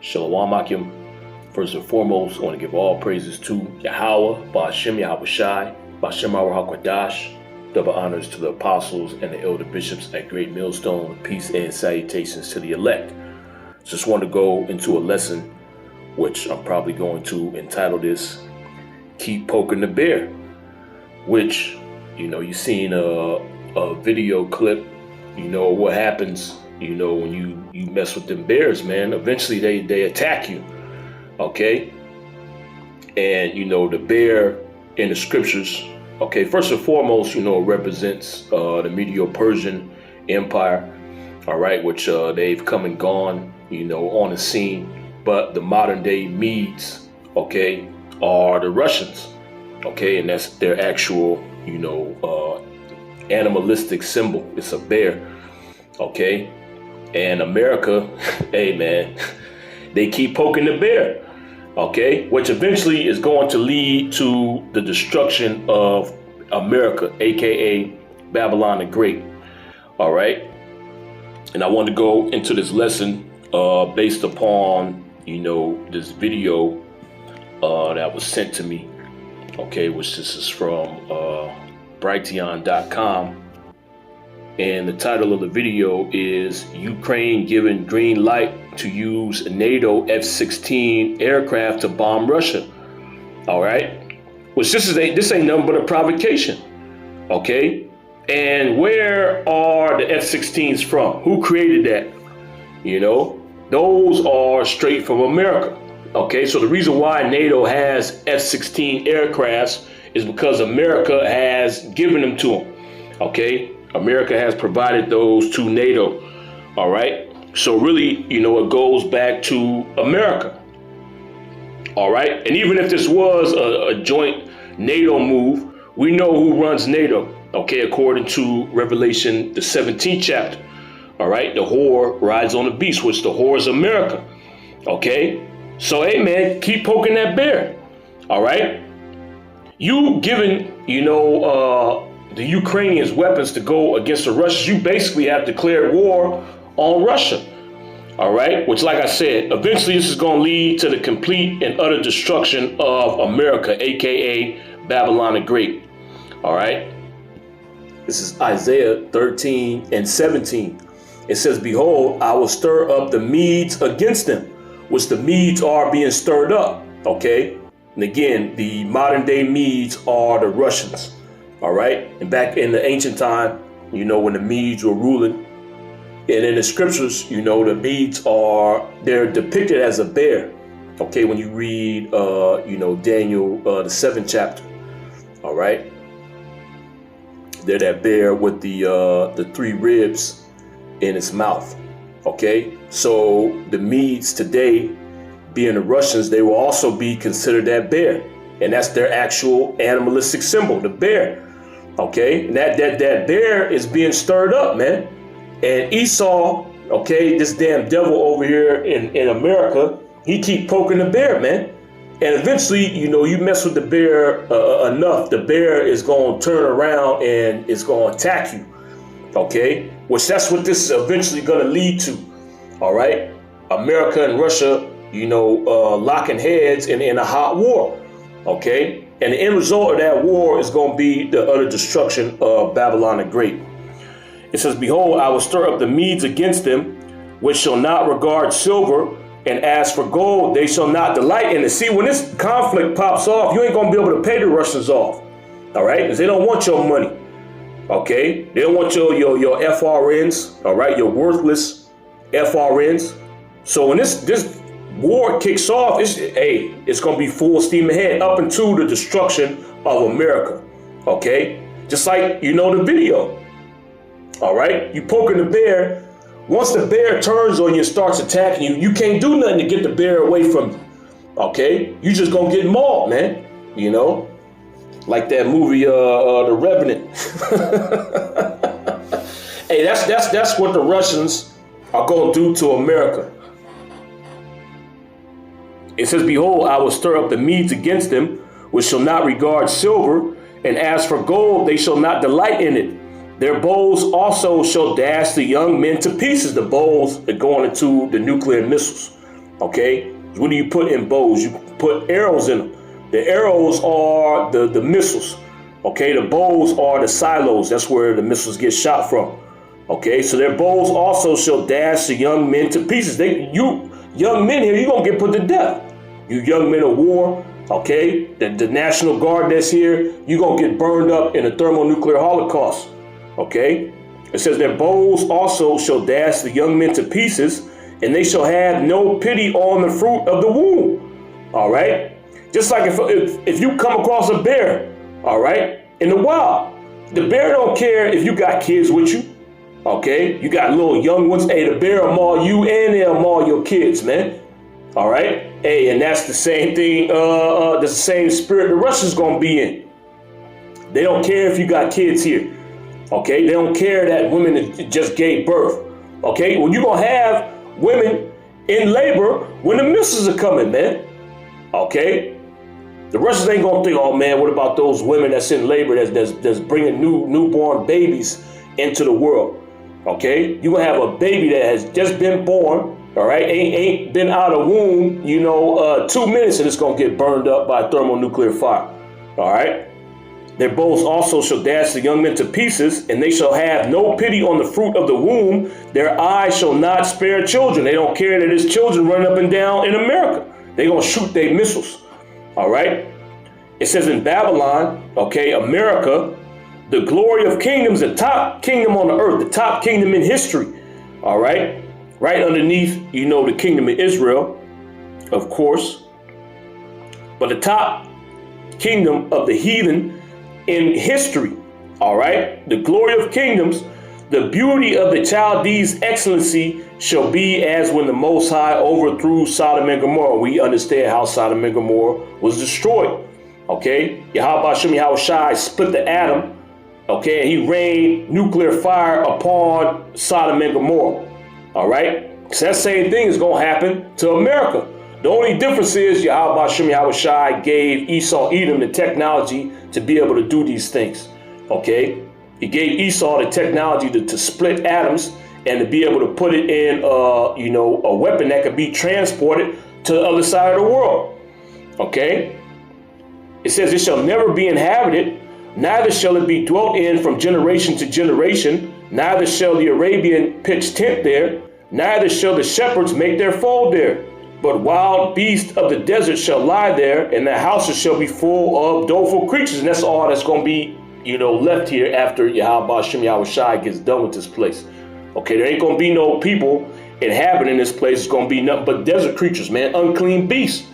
Shalom Akim. First and foremost, I want to give all praises to Yahweh, Ba'ashem Yahweh Shai, Ba'ashem HaKadosh. Double honors to the apostles and the elder bishops at Great Millstone. Peace and salutations to the elect. Just want to go into a lesson, which I'm probably going to entitle this, Keep Poking the Bear. Which, you've seen a video clip, what happens, when you mess with them bears, man. Eventually they attack you, okay? And, the bear in the scriptures, okay, first and foremost, represents the Medo-Persian Empire, all right, which they've come and gone, on the scene. But the modern day Medes, okay, are the Russians, okay, and that's their actual, animalistic symbol. It's a bear, okay? And America, hey man, they keep poking the bear, okay? Which eventually is going to lead to the destruction of America, aka Babylon the Great, all right? And I want to go into this lesson based upon, this video that was sent to me, okay, which this is from Brighteon.com. And the title of the video is Ukraine Giving Green Light to Use NATO F-16 Aircraft to Bomb Russia. All right. Which this ain't nothing but a provocation. Okay. And where are the F-16s from? Who created that? Those are straight from America. Okay. So the reason why NATO has F-16 aircrafts is because America has given them to them. Okay. America has provided those to NATO, all right? So really, it goes back to America, all right? And even if this was a joint NATO move, we know who runs NATO, okay? According to Revelation, the 17th chapter, all right? The whore rides on the beast, which the whore is America, okay? So, hey, man, keep poking that bear, all right? You giving, the Ukrainians weapons to go against the Russians, you basically have declared war on Russia, all right? Which, like I said, eventually this is going to lead to the complete and utter destruction of America, aka Babylon the Great, all right? This is Isaiah 13 and 17. It says, behold, I will stir up the Medes against them, which the Medes are being stirred up, okay? And again, the modern day Medes are the Russians. All right. And back in the ancient time, when the Medes were ruling, and in the scriptures, the Medes they're depicted as a bear. OK, when you read, Daniel, the 7th chapter. All right. They're that bear with the 3 ribs in its mouth. OK, so the Medes today, being the Russians, they will also be considered that bear. And that's their actual animalistic symbol, the bear. Okay, and that bear is being stirred up, man. And Esau, okay, this damn devil over here in America, he keep poking the bear, man. And eventually, you mess with the bear enough, the bear is going to turn around and it's going to attack you. Okay, which that's what this is eventually going to lead to. All right, America and Russia, locking heads in a hot war. Okay. And the end result of that war is going to be the utter destruction of Babylon the Great. It says, behold, I will stir up the Medes against them, which shall not regard silver, and as for gold, they shall not delight in it. See, when this conflict pops off, you ain't going to be able to pay the Russians off. All right? Because they don't want your money. Okay? They don't want your FRNs, all right? Your worthless FRNs. So when this war kicks off, it's going to be full steam ahead up into the destruction of America, okay? Just like, the video, all right? You poking the bear. Once the bear turns on you and starts attacking you, you can't do nothing to get the bear away from you, okay? You just going to get mauled, man, Like that movie, The Revenant. Hey, that's what the Russians are going to do to America. It says, behold, I will stir up the Medes against them, which shall not regard silver, and as for gold, they shall not delight in it. Their bows also shall dash the young men to pieces. The bows that go into the nuclear missiles. Okay, what do you put in bows? You put arrows in them. The arrows are the missiles. Okay, the bows are the silos. That's where the missiles get shot from. Okay, so their bows also shall dash the young men to pieces. You young men here, you're going to get put to death. You young men of war, okay, the National Guard that's here, you're going to get burned up in a thermonuclear holocaust. Okay, it says their bows also shall dash the young men to pieces, and they shall have no pity on the fruit of the womb. All right, just like if you come across a bear, all right, in the wild, the bear don't care if you got kids with you. Okay, you got little young ones. Hey, the bear will maul you and they'll maul your kids, man. All right. Hey, and that's the same thing. The same spirit the Russians gonna be in. They don't care if you got kids here. Okay, they don't care that women just gave birth. Okay, well, you're gonna have women in labor when the missiles are coming, man. Okay, the Russians ain't gonna think, oh man, what about those women that's in labor that's bringing newborn babies into the world? Okay, you're gonna have a baby that has just been born, all right, ain't been out of womb, 2 minutes, and it's gonna get burned up by thermonuclear fire. All right, their bows also shall dash the young men to pieces, and they shall have no pity on the fruit of the womb. Their eyes shall not spare children. They don't care that there's children running up and down in America. They gonna shoot their missiles. All right, it says in Babylon, okay, America, the glory of kingdoms, the top kingdom on the earth, the top kingdom in history. All right. Right underneath, the kingdom of Israel, of course. But the top kingdom of the heathen in history. All right. The glory of kingdoms, the beauty of the Chaldees' excellency shall be as when the Most High overthrew Sodom and Gomorrah. We understand how Sodom and Gomorrah was destroyed. Okay. Yahweh Shem Yahushai split the atom. Okay, and he rained nuclear fire upon Sodom and Gomorrah. All right, so that same thing is going to happen to America. The only difference is Yahweh Shem Yahushai gave Esau Edom the technology to be able to do these things. Okay, he gave Esau the technology to split atoms and to be able to put it in, a weapon that could be transported to the other side of the world. Okay, it says it shall never be inhabited. Neither shall it be dwelt in from generation to generation. Neither shall the Arabian pitch tent there. Neither shall the shepherds make their fold there. But wild beasts of the desert shall lie there, and the houses shall be full of doleful creatures. And that's all that's going to be, left here after Yahweh Shem Yahushai gets done with this place. Okay, there ain't going to be no people inhabiting this place. It's going to be nothing but desert creatures, man, unclean beasts.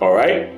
All right.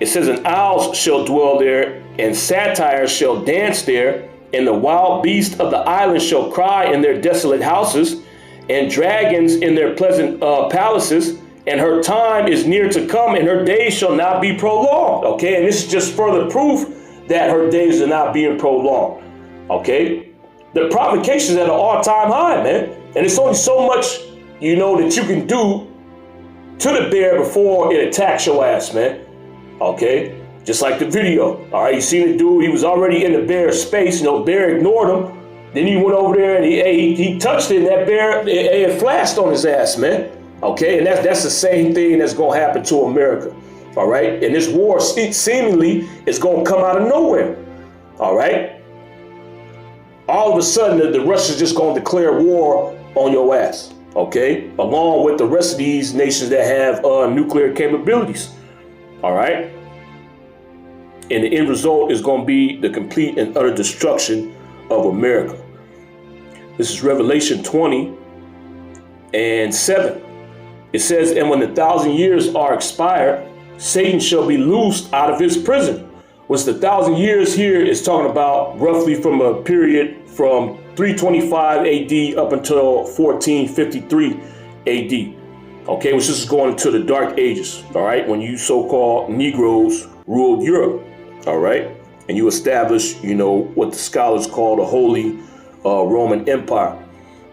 It says, and owls shall dwell there, and satyrs shall dance there, and the wild beasts of the island shall cry in their desolate houses, and dragons in their pleasant palaces, and her time is near to come, and her days shall not be prolonged. Okay, and this is just further proof that her days are not being prolonged. Okay, the provocation is at an all-time high, man, and it's only so much, that you can do to the bear before it attacks your ass, man. Okay, just like the video. All right, you seen the dude, he was already in the bear space. Bear ignored him. Then he went over there and he touched it, and that bear, it flashed on his ass, man. Okay, and that's the same thing that's going to happen to America. All right, and this war seemingly is going to come out of nowhere. All right, all of a sudden the Russians just going to declare war on your ass. Okay, along with the rest of these nations that have nuclear capabilities. All right. And the end result is going to be the complete and utter destruction of America. This is Revelation 20:7. It says, and when the 1,000 years are expired, Satan shall be loosed out of his prison. Which the 1,000 years here is talking about roughly from a period from 325 AD up until 1453 AD. Okay, which is going into the Dark Ages, all right, when you so-called Negroes ruled Europe, all right, and you established, what the scholars call the Holy Roman Empire,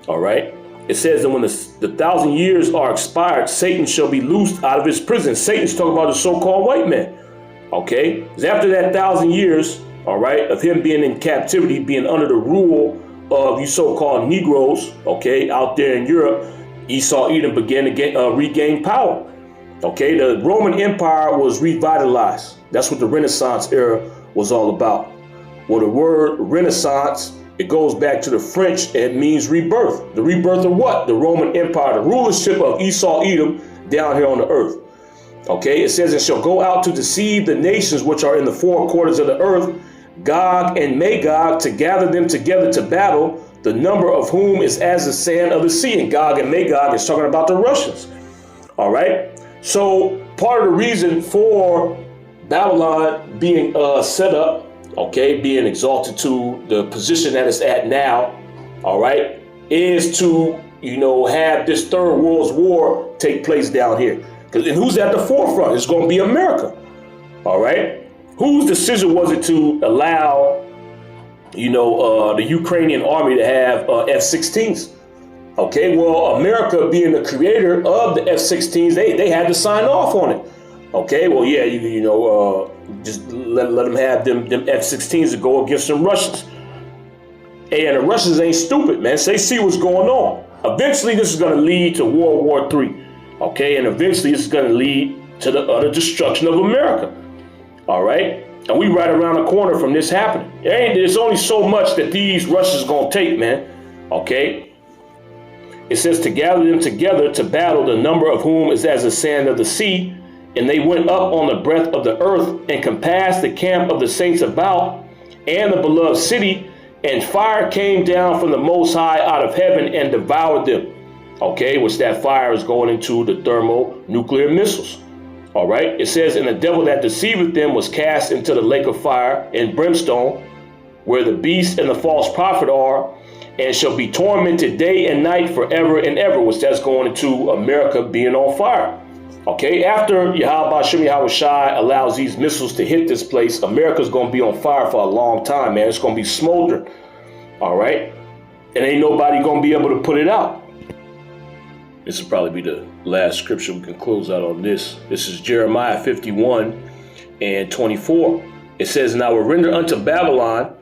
all right. It says that when the 1,000 years are expired, Satan shall be loosed out of his prison. Satan's talking about the so-called white man. Okay, because after that 1,000 years, all right, of him being in captivity, being under the rule of you so-called Negroes, okay, out there in Europe, Esau Edom began to regain power. Okay, the Roman Empire was revitalized. That's what the Renaissance era was all about. Well, the word Renaissance, it goes back to the French. It means rebirth. The rebirth of what? The Roman Empire, the rulership of Esau Edom down here on the earth. Okay, it says, it shall go out to deceive the nations which are in the four quarters of the earth, Gog and Magog, to gather them together to battle, the number of whom is as the sand of the sea. And Gog and Magog is talking about the Russians. All right. So part of the reason for Babylon being set up, okay, being exalted to the position that it's at now, all right, is to, have this third world war take place down here. And who's at the forefront? It's going to be America. All right. Whose decision was it to allow, the Ukrainian army to have F-16s? Okay, well, America being the creator of the F-16s, they had to sign off on it. Okay, well, yeah, just let them have them F-16s to go against them Russians. And the Russians ain't stupid, man. So they see what's going on. Eventually, this is going to lead to World War III. Okay, and eventually, this is going to lead to the utter destruction of America. All right, and we right around the corner from this happening. There's only so much that these Russians going to take, man. Okay. It says to gather them together to battle, the number of whom is as the sand of the sea. And they went up on the breadth of the earth and compassed the camp of the saints about and the beloved city. And fire came down from the Most High out of heaven and devoured them. Okay, which that fire is going into the thermonuclear missiles. All right, it says, and the devil that deceiveth them was cast into the lake of fire and brimstone, where the beast and the false prophet are, and shall be tormented day and night forever and ever, which that's going into America being on fire. Okay, after Yahweh Shem Yahweh Shai allows these missiles to hit this place, America's going to be on fire for a long time, man. It's going to be smoldering. All right, and ain't nobody going to be able to put it out. This will probably be the last scripture we can close out on this. This is Jeremiah 51:24. It says, and I will render unto Babylon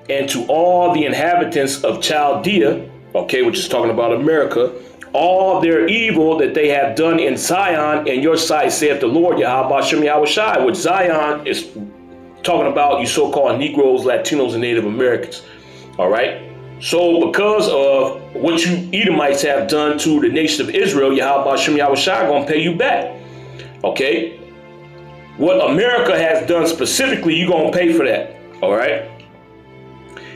and to all the inhabitants of Chaldea, okay, which is talking about America, all their evil that they have done in Zion in your sight, saith the Lord, Yahweh Shem Yahweh Shai, which Zion is talking about you so-called Negroes, Latinos, and Native Americans. All right. So because of what you Edomites have done to the nation of Israel, Yahweh Shem Yahweh Shai going to pay you back. Okay. What America has done specifically, you're going to pay for that. All right.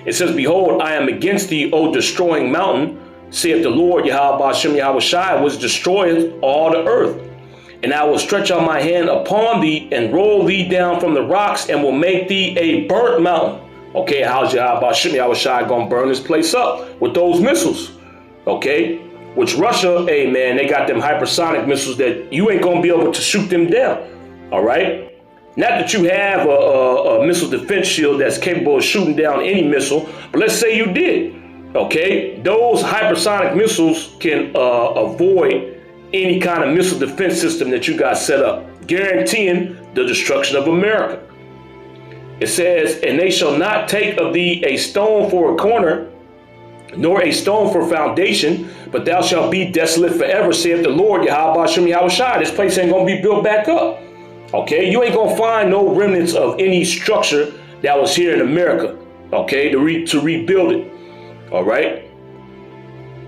It says, behold, I am against thee, O destroying mountain, saith the Lord, Yahweh Shem Yahweh Shai, which destroyeth all the earth. And I will stretch out my hand upon thee and roll thee down from the rocks and will make thee a burnt mountain. Okay, how's Yahweh Shem Yahweh Shai going to burn this place up with those missiles? Okay, which Russia, hey man, they got them hypersonic missiles that you ain't going to be able to shoot them down. All right. Not that you have a missile defense shield that's capable of shooting down any missile, but let's say you did. Okay, those hypersonic missiles can avoid any kind of missile defense system that you got set up, guaranteeing the destruction of America. It says, and they shall not take of thee a stone for a corner, nor a stone for foundation, but thou shalt be desolate forever, saith the Lord, Yahweh Shem Yahweh Shai. This place ain't going to be built back up. Okay, you ain't going to find no remnants of any structure that was here in America, okay, to rebuild it. All right.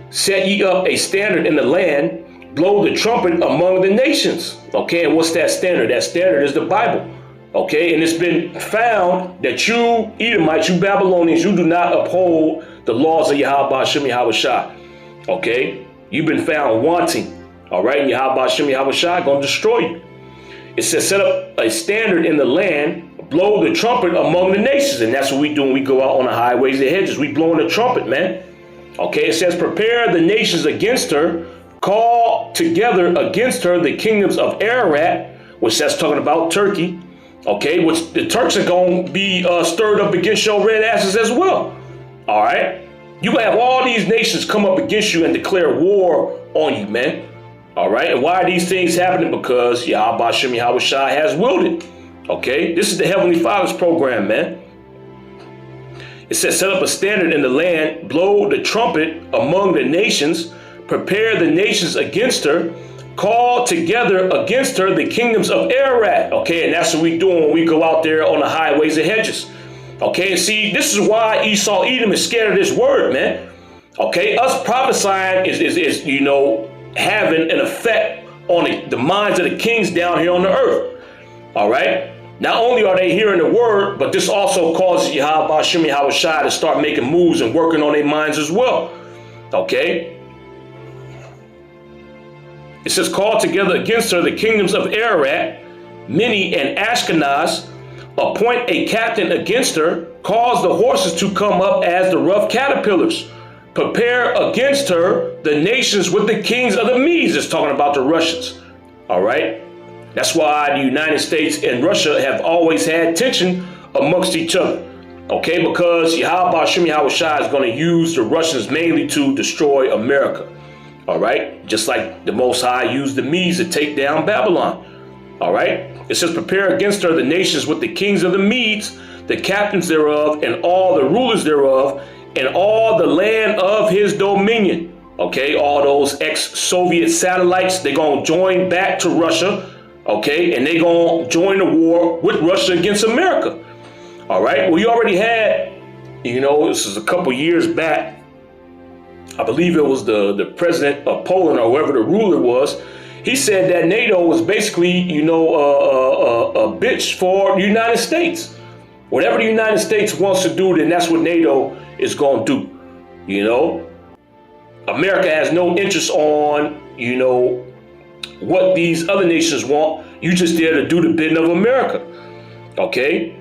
Set ye up a standard in the land, blow the trumpet among the nations. Okay, and what's that standard? That standard is the Bible. Okay, and it's been found that you Edomites, you Babylonians, you do not uphold the laws of Yahweh Shem Yahweh Shai. Okay, you've been found wanting. All right, and Yahweh Shem Yahweh Shai going to destroy you. It says, set up a standard in the land, blow the trumpet among the nations. And that's what we do when we go out on the highways and hedges. We blowing the trumpet, man. Okay, it says, prepare the nations against her, call together against her the kingdoms of Ararat, which that's talking about Turkey. Okay, which the Turks are going to be stirred up against your red asses as well. All right. You have all these nations come up against you and declare war on you, man. All right. And why are these things happening? Because Yahweh Hashem Yahweh Shai has willed it. Okay. This is the Heavenly Father's program, man. It says, set up a standard in the land, blow the trumpet among the nations, prepare the nations against her, call together against her the kingdoms of Ararat. Okay, and that's what we do when we go out there on the highways and hedges. Okay, and see, this is why Esau Edom is scared of this word, man. Okay, us prophesying is you know, having an effect on the minds of the kings down here on the earth. All right. Not only are they hearing the word, but this also causes Yahweh Hashem Yahweh Shai to start making moves and working on their minds as well. Okay. It says, call together against her the kingdoms of Ararat, Mini and Ashkenaz, appoint a captain against her, cause the horses to come up as the rough caterpillars. Prepare against her the nations with the kings of the Medes. It's talking about the Russians. All right. That's why the United States and Russia have always had tension amongst each other. Okay, because Yahweh Hashem Yahweh Shai is going to use the Russians mainly to destroy America. All right, just like the Most High used the Medes to take down Babylon. All right, it says, prepare against her the nations with the kings of the Medes, the captains thereof, and all the rulers thereof, and all the land of his dominion. Okay, all those ex-Soviet satellites, they're going to join back to Russia. Okay, and they're going to join the war with Russia against America. All right, we already had, you know, this is a couple years back. I believe it was the president of Poland or whoever the ruler was. He said that NATO was basically, you know, a bitch for the United States. Whatever the United States wants to do, then that's what NATO is going to do. You know, America has no interest on, you know, what these other nations want. You just there to do the bidding of America. Okay.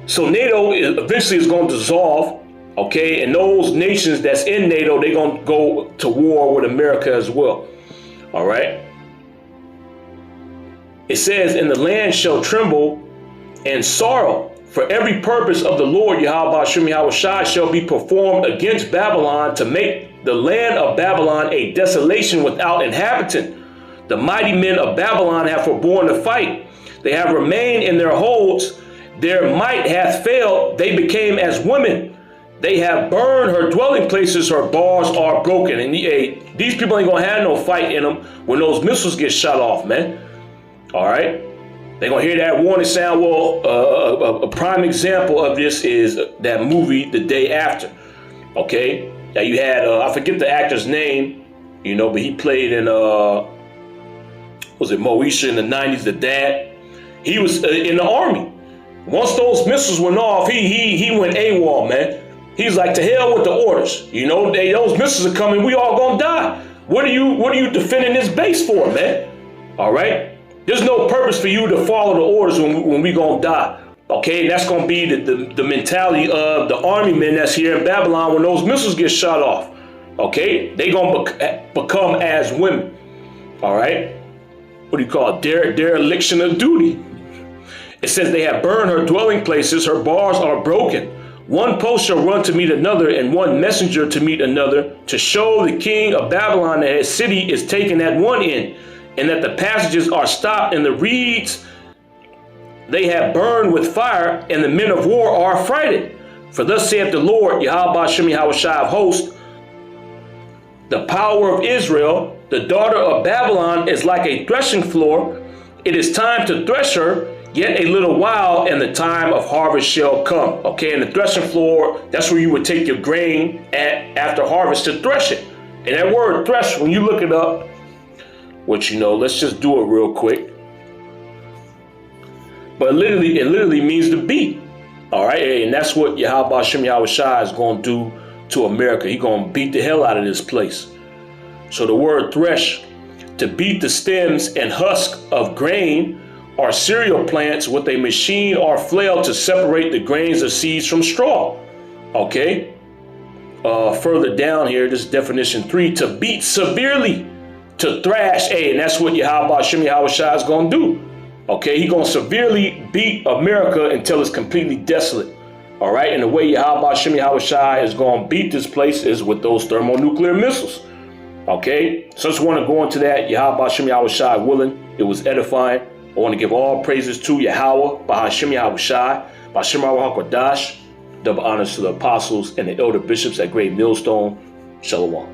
So NATO eventually is going to dissolve. Okay. And those nations that's in NATO, they're going to go to war with America as well. All right. It says, and the land shall tremble and sorrow, for every purpose of the Lord Yahweh Hashem Yahweh Shai shall be performed against Babylon, to make the land of Babylon a desolation without inhabitant. The mighty men of Babylon have forborne to fight. They have remained in their holds. Their might hath failed. They became as women. They have burned her dwelling places. Her bars are broken. And these people ain't going to have no fight in them when those missiles get shot off, man. All right. They're going to hear that warning sound. Well, a prime example of this is that movie, The Day After. Okay. Now you had, I forget the actor's name, you know, but he played in, was it Moesha in the 90s, the dad? He was in the army. Once those missiles went off, he went AWOL, man. He's like, to hell with the orders. You know, those missiles are coming. We all gonna die. What are you defending this base for, man? All right. There's no purpose for you to follow the orders when we gonna die. Okay, and that's gonna be the mentality of the army men that's here in Babylon when those missiles get shot off. Okay, they gonna become as women. All right. What do you call it? Dereliction of duty. It says they have burned her dwelling places. Her bars are broken. One post shall run to meet another, and one messenger to meet another, to show the king of Babylon that his city is taken at one end, and that the passages are stopped, and the reeds they have burned with fire, and the men of war are affrighted. For thus saith the Lord, Yahweh Hashem Yahweh Shai of hosts, the power of Israel, the daughter of Babylon, is like a threshing floor. It is time to thresh her, yet a little while, and the time of harvest shall come. Okay, and the threshing floor, that's where you would take your grain after harvest to thresh it. And that word thresh, when you look it up, which, you know, let's just do it real quick. But it literally means to beat. All right, and that's what Yahweh Hashem Yahweh Shai is going to do to America. He's going to beat the hell out of this place. So the word thresh, to beat the stems and husk of grain or cereal plants with a machine or flail to separate the grains of seeds from straw. Okay. Further down here, this is definition 3, to beat severely, to thrash. And that's what Yahweh Hashem Yahweh Shai is going to do. Okay, he's going to severely beat America until it's completely desolate. All right, and the way Yahweh Shem Yahweh Shai is going to beat this place is with those thermonuclear missiles. Okay, so I just want to go into that. Yahweh Shem Yahweh Shai willing, it was edifying. I want to give all praises to Yahweh, Bahashem Yahweh Shai, Bahashem Yahweh HaKadosh, double honors to the apostles and the elder bishops at Great Millstone. Shalom.